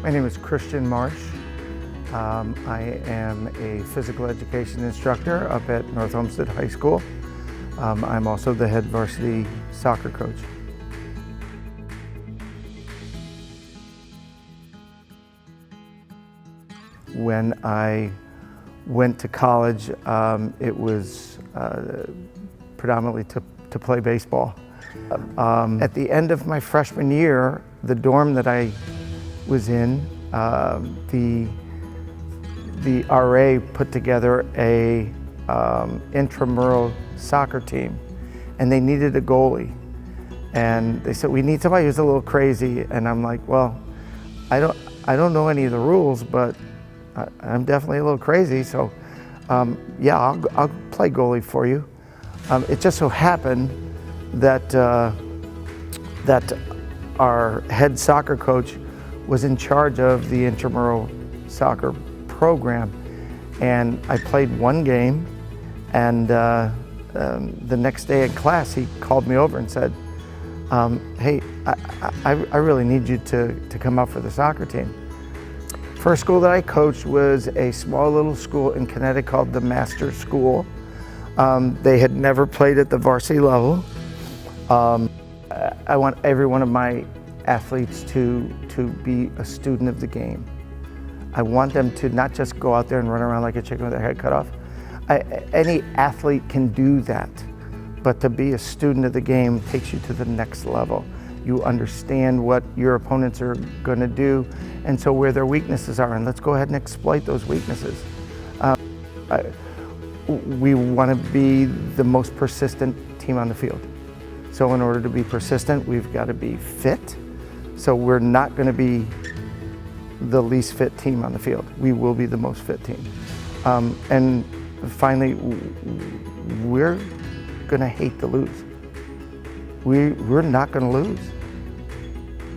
My name is Christian Marsh. I am a physical education instructor up at North Homestead High School. I'm also the head varsity soccer coach. When I went to college, it was predominantly to play baseball. At the end of my freshman year, the dorm that I was in, the RA put together a intramural soccer team, and they needed a goalie. And they said, we need somebody who's a little crazy. And I'm like, well, I don't know any of the rules, but I'm definitely a little crazy. So yeah, I'll play goalie for you. It just so happened that that our head soccer coach was in charge of the intramural soccer program, and I played one game, and the next day in class he called me over and said, hey, I really need you to come up for the soccer team. First school that I coached was a small little school in Connecticut called the Master School. They had never played at the varsity level. I want every one of my athletes to be a student of the game. I want them to not just go out there and run around like a chicken with their head cut off. Any athlete can do that, but to be a student of the game takes you to the next level. You understand what your opponents are going to do, and so where their weaknesses are, and let's go ahead and exploit those weaknesses. We want to be the most persistent team on the field. So in order to be persistent, we've got to be fit. So we're not going to be the least fit team on the field. We will be the most fit team. And finally, we're going to hate to lose. We're not going to lose.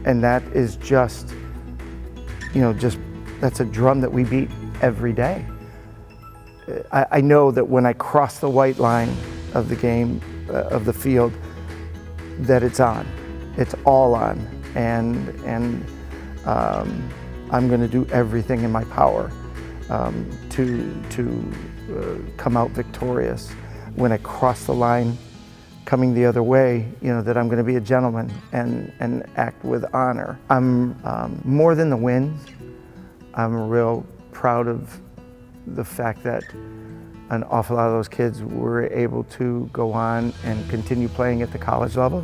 And that is just, that's a drum that we beat every day. I know that when I cross the white line of the game, of the field, that it's on. It's all on. And I'm going to do everything in my power to come out victorious. When I cross the line coming the other way, that I'm going to be a gentleman and act with honor. I'm more than the wins. I'm real proud of the fact that an awful lot of those kids were able to go on and continue playing at the college level.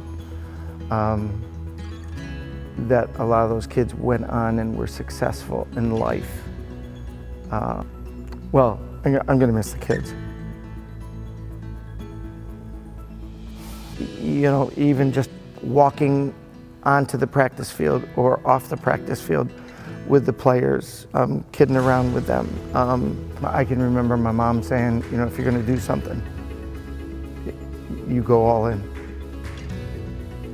That a lot of those kids went on and were successful in life. Well, I'm going to miss the kids. Even just walking onto the practice field or off the practice field with the players, kidding around with them. I can remember my mom saying, if you're going to do something, you go all in.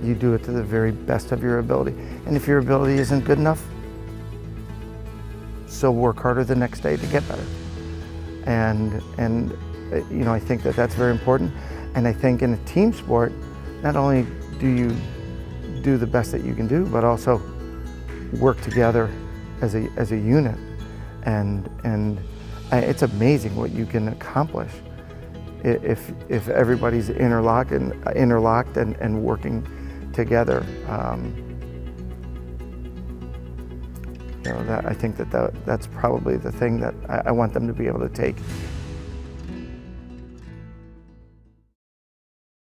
You do it to the very best of your ability. And if your ability isn't good enough, so work harder the next day to get better. And I think that that's very important. And I think in a team sport, not only do you do the best that you can do, but also work together as a unit. And it's amazing what you can accomplish if everybody's interlocked and working together. I think that's probably the thing that I want them to be able to take